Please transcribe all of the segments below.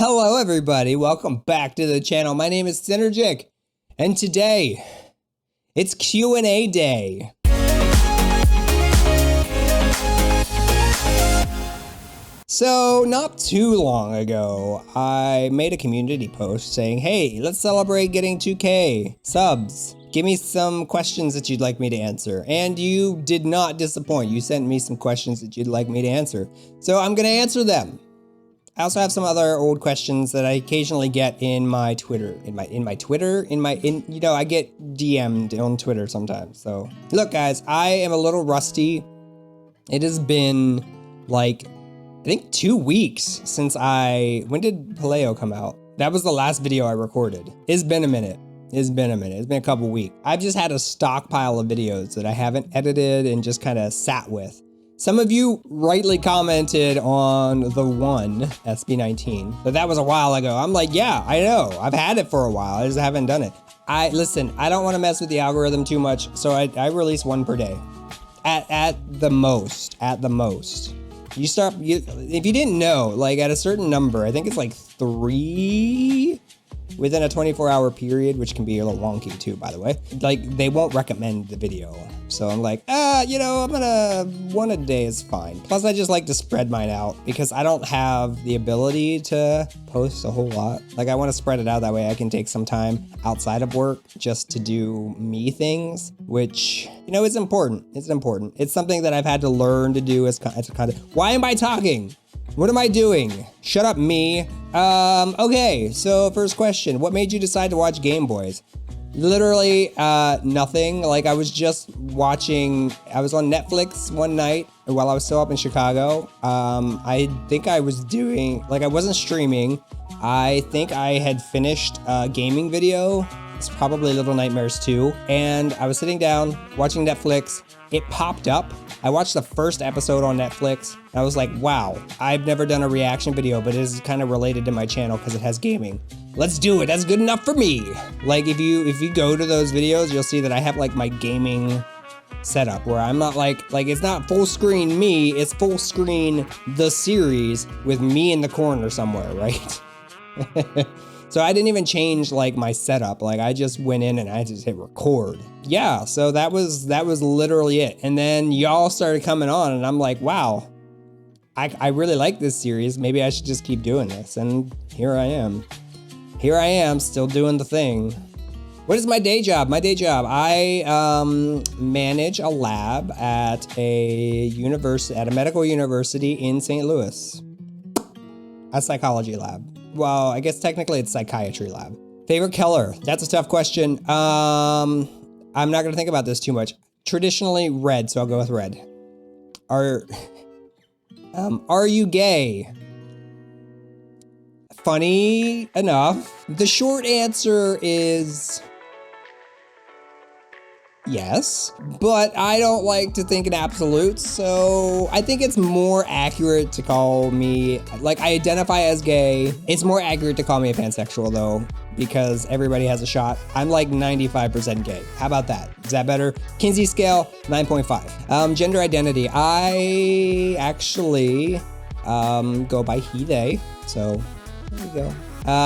Hello everybody, welcome back to the channel. My name is Psynergic, and today, it's Q&A day. So, not too long ago, I made a community post saying, hey, let's celebrate getting 2K subs. Give me some questions that you'd like me to answer. And you did not disappoint. You sent me some questions that you'd like me to answer. So I'm gonna answer them. I also have some other old questions that I occasionally get in my Twitter. I get DM'd on Twitter sometimes. So, look guys, I am a little rusty. It has been like, I think 2 weeks since when did Paleo come out? That was the last video I recorded. It's been a minute. It's been a couple weeks. I've just had a stockpile of videos that I haven't edited and just kind of sat with. Some of you rightly commented on the one, SB19, but that was a while ago. I'm like, yeah, I know. I've had it for a while. I just haven't done it. Listen, I don't want to mess with the algorithm too much, so I release one per day. At the most. If you didn't know, like at a certain number, I think it's like 3 within a 24-hour period, which can be a little wonky too, by the way. Like, they won't recommend the video. So I'm like, one a day is fine. Plus, I just like to spread mine out because I don't have the ability to post a whole lot. Like, I want to spread it out that way I can take some time outside of work just to do me things, which, is important. It's important. It's something that I've had to learn to do as kind of, why am I talking? What am I doing? Shut up, me. Okay, so first question. What made you decide to watch Gameboys? Literally, nothing. Like, I was just watching, I was on Netflix one night while I was still up in Chicago. I think I was doing, like, I wasn't streaming. I think I had finished a gaming video. It's probably Little Nightmares 2. And I was sitting down watching Netflix. It popped up. I watched the first episode on Netflix. I was like, wow, I've never done a reaction video, but it is kind of related to my channel because it has gaming. Let's do it. That's good enough for me. Like, if you go to those videos, you'll see that I have like my gaming setup where I'm not like it's not full screen me, it's full screen the series with me in the corner somewhere, right? So I didn't even change like my setup. Like, I just went in and I just hit record. Yeah, so that was literally it. And then y'all started coming on and I'm like, wow, I really like this series. Maybe I should just keep doing this. And here I am. Here I am still doing the thing. What is my day job? My day job, I manage a lab at a medical university in St. Louis. A psychology lab. Well, I guess technically it's psychiatry lab. Favorite color? That's a tough question. I'm not gonna think about this too much. Traditionally red, so I'll go with red. Are you gay? Funny enough, the short answer is yes, but I don't like to think in absolutes, so I think it's more accurate to call me, like, I identify as gay. It's more accurate to call me a pansexual though, because everybody has a shot. I'm like 95% gay. How about that? Is that better? Kinsey scale, 9.5. Gender identity, I actually go by he, they, so there you go.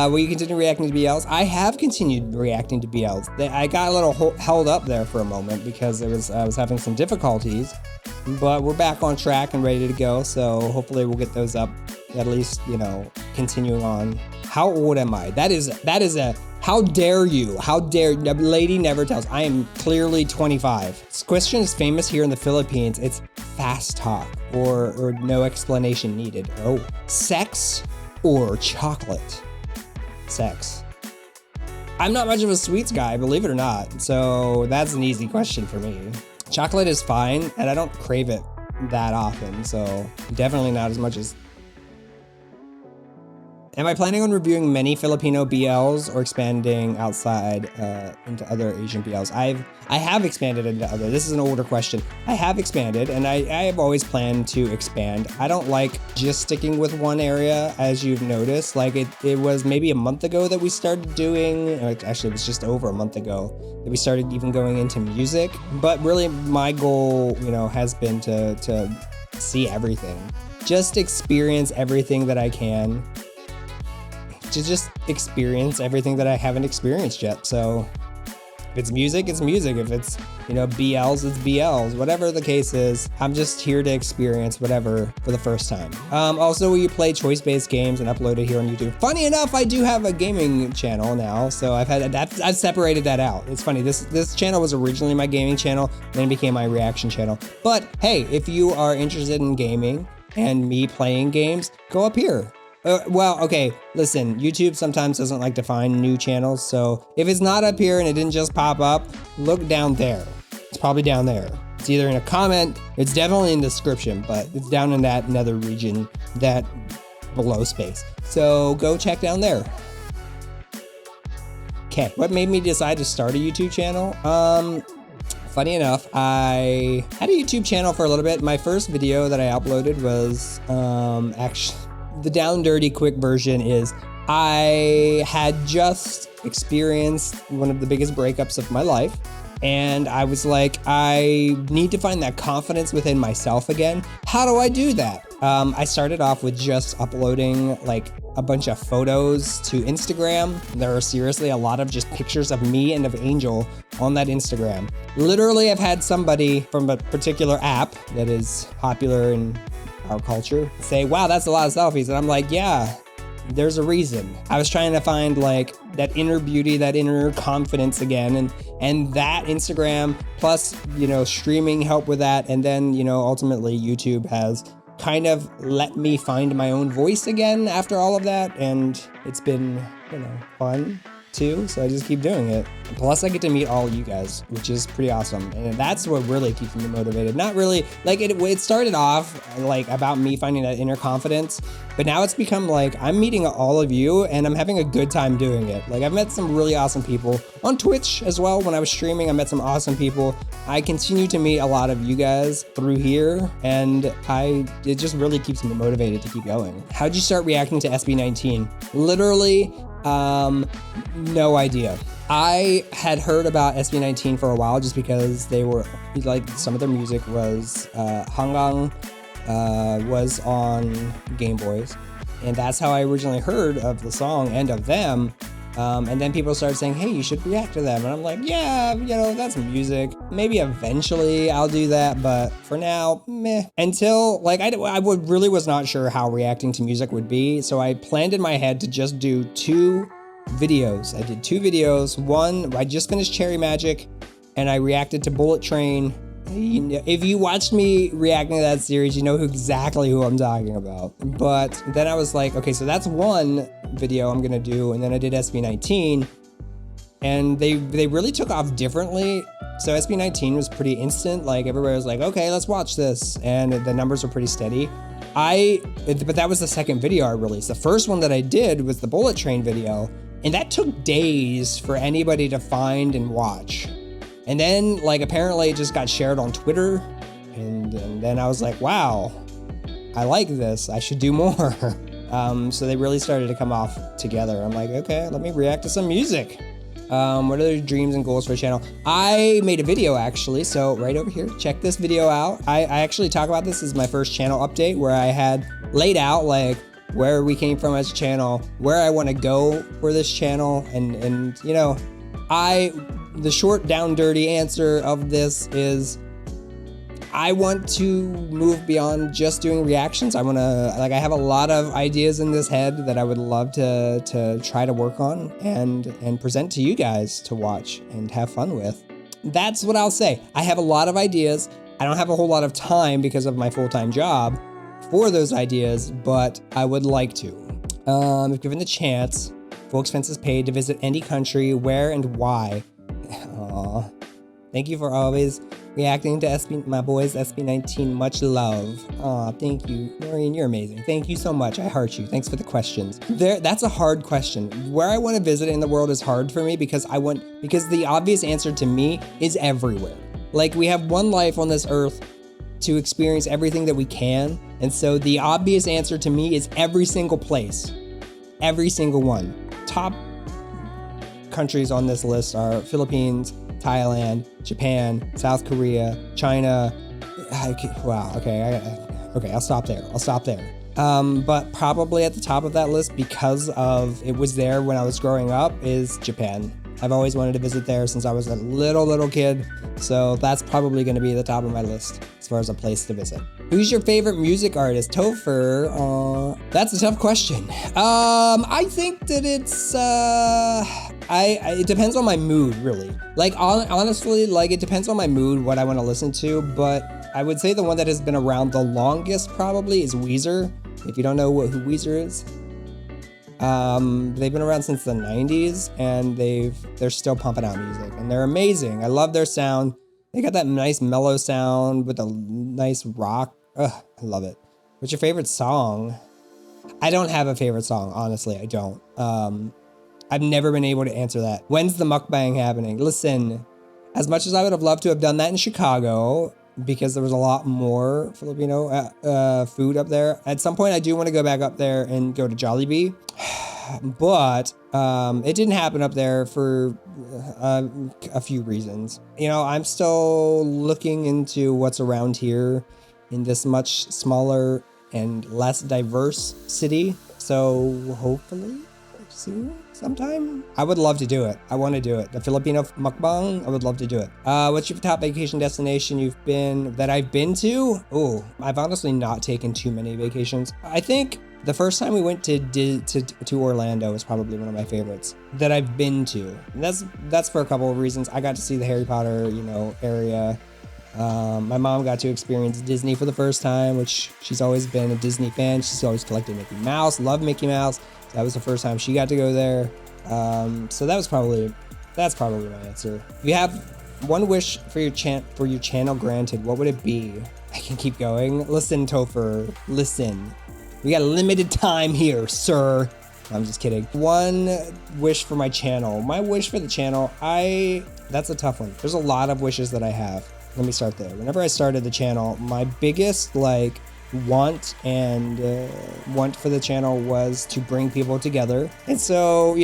Will you continue reacting to BLs? I have continued reacting to BLs. I got a little held up there for a moment because I was having some difficulties, but we're back on track and ready to go. So hopefully we'll get those up, at least, continuing on. How old am I? That is a, how dare you? How dare, the lady never tells. I am clearly 25. This question is famous here in the Philippines. It's fast talk or no explanation needed. Oh, sex or chocolate? Sex. I'm not much of a sweets guy, believe it or not, so that's an easy question for me. Chocolate is fine, and I don't crave it that often, so definitely not as much as... Am I planning on reviewing many Filipino BLs or expanding outside into other Asian BLs? I have expanded into other. This is an older question. I have expanded, and I have always planned to expand. I don't like just sticking with one area, as you've noticed. Like, it was maybe a month ago that we started doing, actually it was just over a month ago, that we started even going into music. But really, my goal, has been to see everything. Just experience everything that I can. to just experience everything that I haven't experienced yet. So if it's music, it's music. If it's, you know, BLs, it's BLs. Whatever the case is, I'm just here to experience whatever for the first time. Also, we play choice-based games and upload it here on YouTube. Funny enough, I do have a gaming channel now, so I've separated that out. It's funny. This channel was originally my gaming channel, then it became my reaction channel. But hey, if you are interested in gaming and me playing games, go up here. Well, okay, listen, YouTube sometimes doesn't like to find new channels, so if it's not up here and it didn't just pop up, look down there. It's probably down there. It's either in a comment, it's definitely in the description, but it's down in that nether region, that below space. So go check down there. Okay, what made me decide to start a YouTube channel? Funny enough, I had a YouTube channel for a little bit. My first video that I uploaded was actually, the down dirty quick version is I had just experienced one of the biggest breakups of my life. And I was like, I need to find that confidence within myself again. How do I do that? I started off with just uploading like a bunch of photos to Instagram. There are seriously a lot of just pictures of me and of Angel on that Instagram. Literally, I've had somebody from a particular app that is popular in our culture say, wow, that's a lot of selfies. And I'm like, yeah, there's a reason. I was trying to find like that inner beauty, that inner confidence again. And that Instagram plus, you know, streaming helped with that. And then, you know, ultimately YouTube has kind of let me find my own voice again after all of that. And it's been, you know, fun too. So I just keep doing it. Plus I get to meet all you guys, which is pretty awesome. And that's what really keeps me motivated. Not really like it started off like about me finding that inner confidence, but now it's become like I'm meeting all of you and I'm having a good time doing it. Like I've met some really awesome people on Twitch as well. When I was streaming, I met some awesome people. I continue to meet a lot of you guys through here, and it just really keeps me motivated to keep going. How'd you start reacting to SB19? Literally, no idea. I had heard about SB19 for a while just because they were like, some of their music was Hangang was on Gameboys, and that's how I originally heard of the song and of them. And then people started saying, hey, you should react to them. And I'm like, yeah, you know, that's music. Maybe eventually I'll do that, but for now, meh. Until, like, I really was not sure how reacting to music would be, so I planned in my head to just do 2 videos. I did 2 videos. One, I just finished Cherry Magic, and I reacted to Bullet Train. If you watched me reacting to that series, you know exactly who I'm talking about. But then I was like, okay, so that's one video I'm gonna do, and then I did SB19, and they really took off differently. So SB19 was pretty instant, like everybody was like, okay, let's watch this, and the numbers were pretty steady. But that was the second video I released. The first one that I did was the Bullet Train video, and that took days for anybody to find and watch. And then, like, apparently it just got shared on Twitter, and then I was like, wow, I like this, I should do more. So they really started to come off together. I'm like, okay, let me react to some music. What are your dreams and goals for the channel? I made a video actually, so right over here, check this video out. I actually talk about this as my first channel update, where I had laid out like where we came from as a channel, where I want to go for this channel, and you know, the short down dirty answer of this is I want to move beyond just doing reactions. I want to, like, I have a lot of ideas in this head that I would love to try to work on and present to you guys to watch and have fun with. That's what I'll say. I have a lot of ideas. I don't have a whole lot of time because of my full-time job for those ideas, but I would like to. If given the chance, full expenses paid to visit any country, where and why. Aw. Thank you for always reacting to my boys SB19. Much love. Aw, thank you. Maureen, you're amazing. Thank you so much. I heart you. Thanks for the questions. That's a hard question. Where I want to visit in the world is hard for me because the obvious answer to me is everywhere. Like, we have one life on this earth to experience everything that we can. And so the obvious answer to me is every single place. Every single one. Top countries on this list are Philippines, Thailand, Japan, South Korea, China. Wow, okay, I'll stop there. But probably at the top of that list, because of it was there when I was growing up, is Japan. I've always wanted to visit there since I was a little kid, so that's probably going to be at the top of my list as far as a place to visit. Who's your favorite music artist? Topher. That's a tough question. I think that it's it depends on my mood, really. Like honestly, like it depends on my mood what I want to listen to, but I would say the one that has been around the longest probably is Weezer. If you don't know who Weezer is, they've been around since the 90s, and they're still pumping out music, and they're amazing. I love their sound. They got that nice mellow sound with a nice rock. Ugh, I love it. What's your favorite song? I don't have a favorite song, honestly. I don't. I've never been able to answer that. When's the mukbang happening? Listen, as much as I would have loved to have done that in Chicago, because there was a lot more Filipino food up there. At some point, I do want to go back up there and go to Jollibee, but it didn't happen up there for a few reasons. You know, I'm still looking into what's around here in this much smaller and less diverse city. So hopefully soon, sometime. I would love to do it. I want to do it. The Filipino Mukbang, I would love to do it. What's your top vacation destination that I've been to? Oh, I've honestly not taken too many vacations. I think the first time we went to Orlando was probably one of my favorites that I've been to. And that's for a couple of reasons. I got to see the Harry Potter, area. My mom got to experience Disney for the first time, which she's always been a Disney fan. She's always collected Mickey Mouse, loved Mickey Mouse. That was the first time she got to go there. So that's probably my answer. If you have one wish for your channel granted, what would it be? I can keep going. Listen, Topher, listen. We got a limited time here, sir. I'm just kidding. One wish for my channel. My wish for the channel, that's a tough one. There's a lot of wishes that I have. Let me start there. Whenever I started the channel, my biggest want for the channel was to bring people together. And so,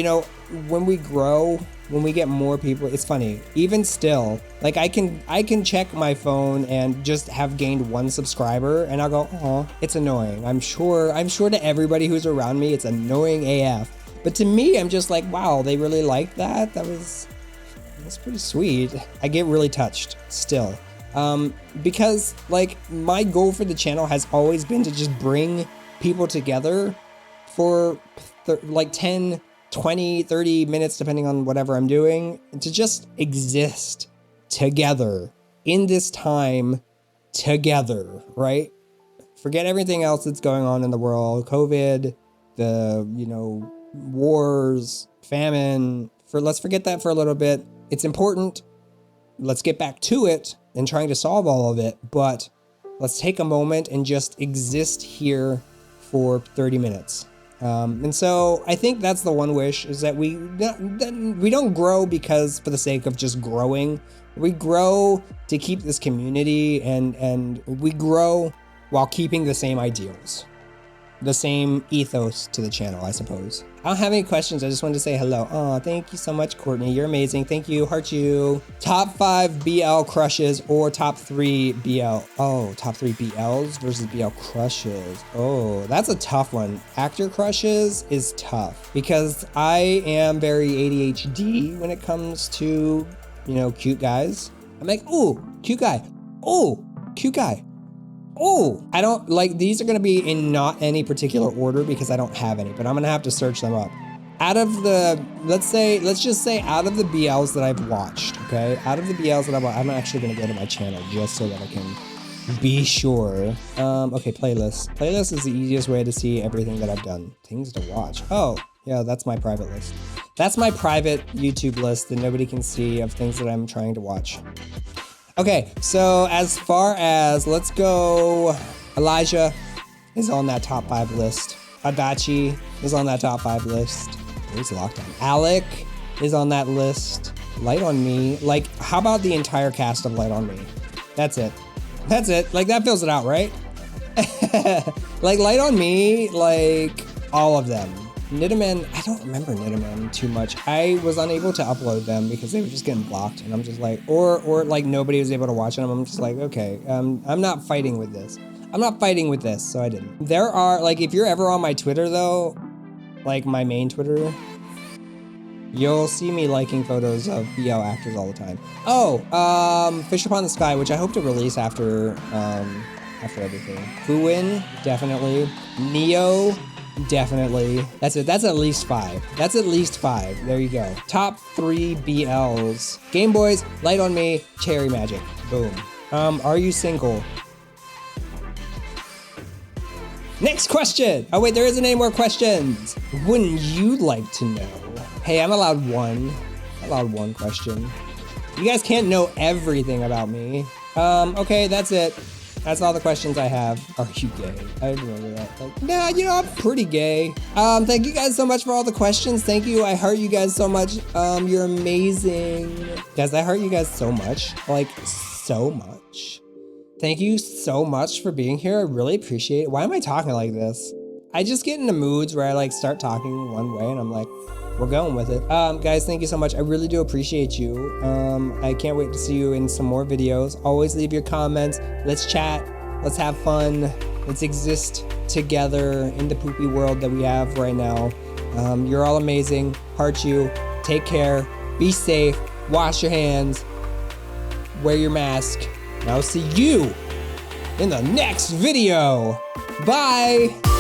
when we grow, when we get more people, it's funny, even still, I can check my phone and just have gained one subscriber, and I'll go, oh, it's annoying. I'm sure to everybody who's around me, it's annoying AF. But to me, I'm just like, wow, they really like that. That's pretty sweet. I get really touched still. Because my goal for the channel has always been to just bring people together for 10, 20, 30 minutes, depending on whatever I'm doing, to just exist together in this time together, right? Forget everything else that's going on in the world, COVID, the, wars, famine, let's forget that for a little bit. It's important. Let's get back to it and trying to solve all of it, but let's take a moment and just exist here for 30 minutes. And so I think that's the one wish, is that we don't grow for the sake of just growing. We grow to keep this community, and we grow while keeping the same ideals, the same ethos to the channel, I suppose. I don't have any questions. I just wanted to say hello. Oh, thank you so much, Courtney. You're amazing. Thank you. Heart you. Top 5 BL crushes or top 3 BL. Oh, top 3 BLs versus BL crushes. Oh, that's a tough one. Actor crushes is tough because I am very ADHD when it comes to, cute guys. I'm like, ooh, cute guy. Oh, cute guy. Oh, I don't these are going to be in not any particular order because I don't have any, but I'm going to have to search them up. Out of the, let's just say out of the BLs that I've watched, okay? Out of the BLs that I've watched, I'm actually going to go to my channel just so that I can be sure. Okay, playlist. Playlist is the easiest way to see everything that I've done. Things to watch. Oh, yeah, that's my private list. That's my private YouTube list that nobody can see of things that I'm trying to watch. Okay, so as far as, let's go, Elijah is on that top 5 list. Adachi is on that top 5 list. Where's Lockdown? Alec is on that list. Light on Me. How about the entire cast of Light on Me? That's it. That's it. That fills it out, right? Light on Me, all of them. Nidaman, I don't remember Nidaman too much. I was unable to upload them because they were just getting blocked, and I'm just or nobody was able to watch them. I'm just okay, I'm not fighting with this. I'm not fighting with this, so I didn't. There are, like, if you're ever on my Twitter though, like my main Twitter, you'll see me liking photos of BL actors all the time. Oh, Fish Upon the Sky, which I hope to release after everything. Fuin, definitely. Neo, definitely. That's it. That's at least 5. That's at least 5. There you go. Top 3 BLs. Gameboys, Light on Me, Cherry Magic. Boom. Are you single? Next question. Oh wait, there isn't any more questions. Wouldn't you like to know? Hey, I'm allowed one. I'm allowed one question. You guys can't know everything about me. Okay, that's it. That's all the questions I have. Are you gay? I remember that. Like, nah, you know, I'm pretty gay. Thank you guys so much for all the questions. Thank you. I heart you guys so much. You're amazing. Guys, I heart you guys so much. Like, so much. Thank you so much for being here. I really appreciate it. Why am I talking like this? I just get into moods where I like start talking one way and I'm like, we're going with it. Guys, thank you so much. I really do appreciate you. I can't wait to see you in some more videos. Always leave your comments. Let's chat. Let's have fun. Let's exist together in the poopy world that we have right now. You're all amazing. Heart you. Take care. Be safe. Wash your hands. Wear your mask. And I'll see you in the next video. Bye.